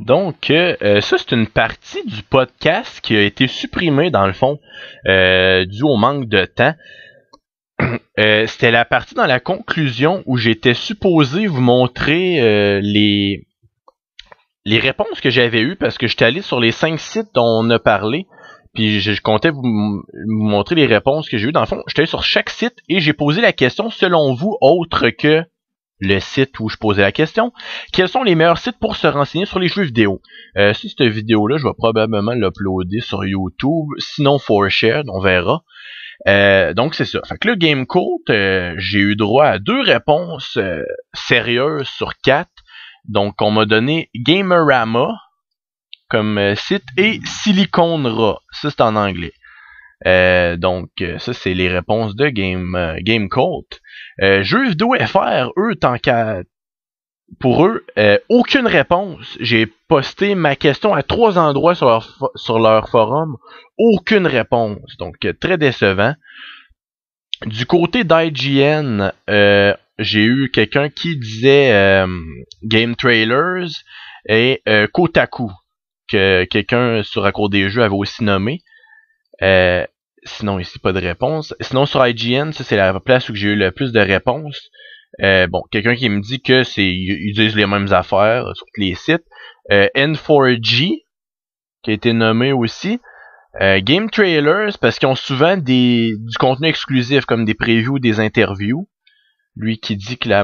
Ça, c'est une partie du podcast qui a été supprimée, dans le fond, dû au manque de temps. C'était la partie dans la conclusion où j'étais supposé vous montrer les réponses que j'avais eues parce que j'étais allé sur les 5 sites dont on a parlé. Puis je comptais vous montrer les réponses que j'ai eues. Dans le fond, j'étais allé sur chaque site et j'ai posé la question selon vous, autre que le site où je posais la question. Quels sont les meilleurs sites pour se renseigner sur les jeux vidéo? Si cette vidéo-là, je vais probablement l'uploader sur YouTube, sinon ForShared, on verra. Donc c'est ça. Fait que le GameCult, j'ai eu droit à 2 réponses sérieuses sur 4. Donc on m'a donné Gamerama comme site et SiliconRA. Ça c'est en anglais. Ça c'est les réponses de GameCult. Jeux vidéo FR, eux, pour eux, aucune réponse. J'ai posté ma question à 3 endroits sur leur forum. Aucune réponse. Donc, très décevant. Du côté d'IGN, j'ai eu quelqu'un qui disait Game Trailers et Kotaku, que quelqu'un sur À Court des Jeux avait aussi nommé. Sinon, ici, pas de réponse. Sinon, sur IGN, ça c'est la place où j'ai eu le plus de réponses. Quelqu'un qui me dit que ils disent les mêmes affaires sur tous les sites. N4G, qui a été nommé aussi. Game Trailers, parce qu'ils ont souvent du contenu exclusif, comme des previews, des interviews. Lui qui dit que la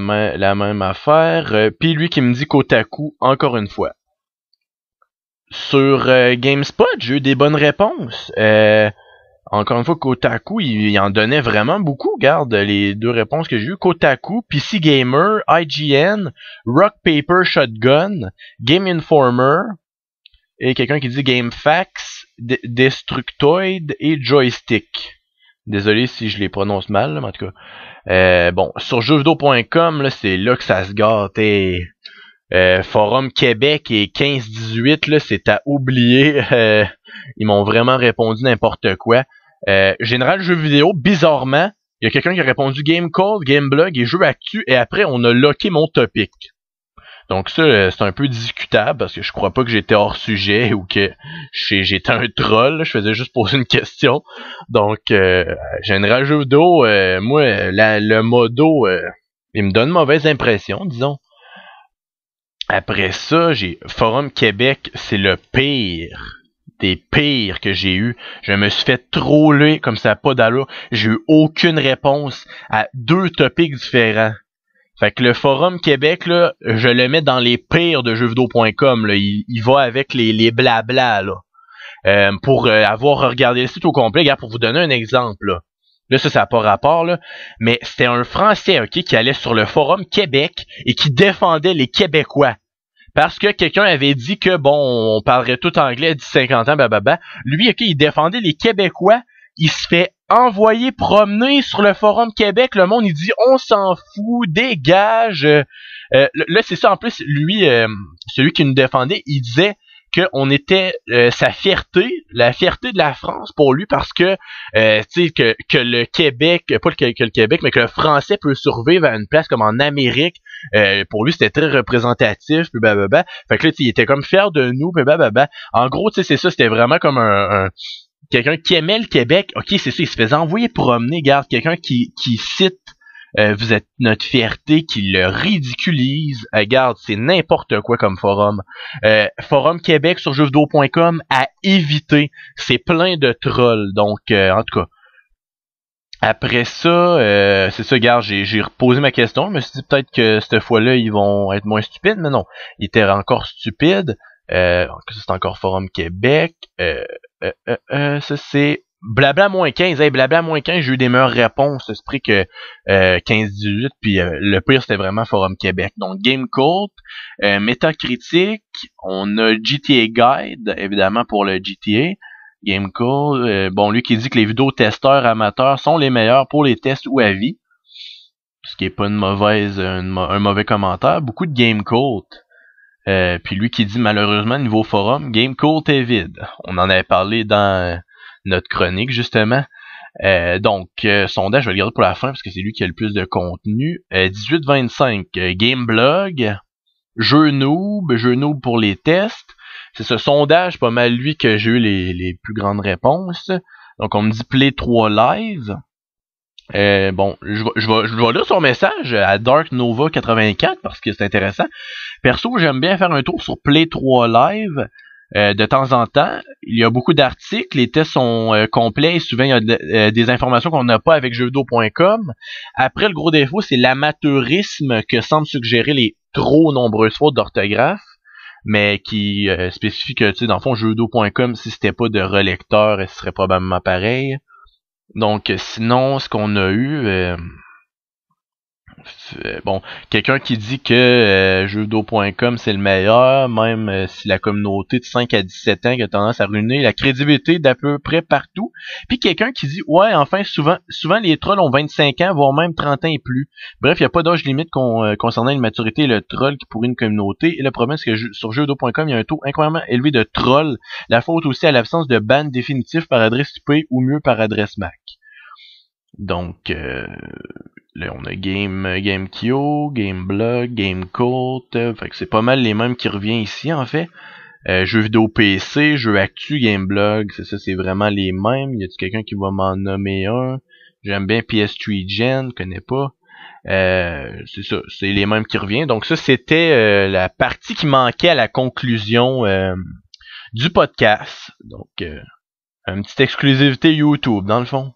même affaire. Puis lui qui me dit Kotaku, encore une fois. Sur GameSpot, j'ai eu des bonnes réponses. Encore une fois, Kotaku, il en donnait vraiment beaucoup. Regarde les 2 réponses que j'ai eues. Kotaku, PC Gamer, IGN, Rock Paper Shotgun, Game Informer, et quelqu'un qui dit GameFAQs, Destructoid et Joystick. Désolé si je les prononce mal, mais en tout cas. Sur jeuxvideo.com, là, c'est là que ça se gâte. Forum Québec et 15-18, là, c'est à oublier. Ils m'ont vraiment répondu n'importe quoi. Général Jeux vidéo, bizarrement, il y a quelqu'un qui a répondu GameCult, GameBlog et Jeux Actu, et après, on a locké mon topic. Donc ça, c'est un peu discutable, parce que je crois pas que j'étais hors sujet, ou que j'étais un troll, je faisais juste poser une question. Donc, Général Jeux vidéo, moi, le modo, il me donne mauvaise impression, disons. Après ça, j'ai Forum Québec, c'est le pire des pires que j'ai eu. Je me suis fait troller comme ça, pas d'allure. J'ai eu aucune réponse à 2 topics différents. Fait que le Forum Québec, là, je le mets dans les pires de jeuxvideo.com. Là. Il va avec les blabla, là. Pour avoir regardé le site au complet, regarde, pour vous donner un exemple, là. Là, ça n'a pas rapport, là. Mais c'était un Français, OK, qui allait sur le Forum Québec et qui défendait les Québécois. Parce que quelqu'un avait dit que, bon, on parlerait tout anglais d'ici 50 ans, bababa. Lui, OK, il défendait les Québécois. Il se fait envoyer promener sur le Forum Québec. Le monde, il dit, on s'en fout, dégage. Là, c'est ça, en plus, lui, celui qui nous défendait, il disait qu'on était sa fierté, la fierté de la France pour lui, parce que tu sais que le Québec, pas que le Québec, mais que le français peut survivre à une place comme en Amérique. Pour lui, c'était très représentatif, puis bababa. Fait que là, il était comme fier de nous, puis bababa. En gros, tu sais, c'est ça, c'était vraiment comme un quelqu'un qui aimait le Québec. Ok, c'est ça, il se faisait envoyer promener, regarde, quelqu'un qui cite vous êtes notre fierté, qui le ridiculise. Regarde, c'est n'importe quoi comme forum. Forum Québec sur jeuxvideo.com à éviter. C'est plein de trolls. Donc, en tout cas, après ça, c'est ça, regarde, j'ai reposé ma question. Je me suis dit peut-être que cette fois-là, ils vont être moins stupides, mais non. Ils étaient encore stupides. C'est encore Forum Québec. Ça, c'est Blabla-15. Hey, Blabla-15, j'ai eu des meilleures réponses. C'est pris que 15-18. Puis le pire, c'était vraiment Forum Québec. Donc, GameCult, Metacritic, on a GTA Guide, évidemment, pour le GTA. GameCult, lui qui dit que les vidéos testeurs amateurs sont les meilleurs pour les tests ou avis. Ce qui est pas un mauvais commentaire. Beaucoup de GameCult. Puis lui qui dit malheureusement niveau forum, GameCult est vide. On en avait parlé dans notre chronique justement. Sondage, je vais le garder pour la fin parce que c'est lui qui a le plus de contenu. 18-25, Gameblog. Jeu noob pour les tests. C'est ce sondage, pas mal lui que j'ai eu les plus grandes réponses. Donc on me dit Play 3 Live. Bon, je vais lire son message à Dark Nova 84 parce que c'est intéressant. Perso, j'aime bien faire un tour sur Play 3 Live. De temps en temps, il y a beaucoup d'articles, les tests sont complets, et souvent il y a des informations qu'on n'a pas avec jeuxvideo.com. Après, le gros défaut, c'est l'amateurisme que semblent suggérer les trop nombreuses fautes d'orthographe, mais qui spécifie que, tu sais, dans le fond, jeuxvideo.com, si c'était pas de relecteur, ce serait probablement pareil. Donc, sinon, ce qu'on a eu... bon, quelqu'un qui dit que jeuxvideo.com c'est le meilleur, même si la communauté de 5 à 17 ans qui a tendance à ruiner la crédibilité d'à peu près partout. Puis quelqu'un qui dit ouais, enfin souvent les trolls ont 25 ans voire même 30 ans et plus. Bref, il n'y a pas d'âge limite concernant une maturité et le troll qui pourrit une communauté. Et le problème c'est que sur jeuxvideo.com, il y a un taux incroyablement élevé de trolls. La faute aussi à l'absence de ban définitif par adresse IP ou mieux par adresse MAC. Donc là, on a GameKyo, GameBlog, GameCult, fait que c'est pas mal les mêmes qui reviennent ici en fait. Jeux vidéo PC, jeux actu, GameBlog, c'est ça, c'est vraiment les mêmes. Y a-t-il quelqu'un qui va m'en nommer un? J'aime bien PS3 Gen, connais pas. C'est ça, c'est les mêmes qui reviennent. Donc ça, c'était la partie qui manquait à la conclusion du podcast. Donc, une petite exclusivité YouTube dans le fond.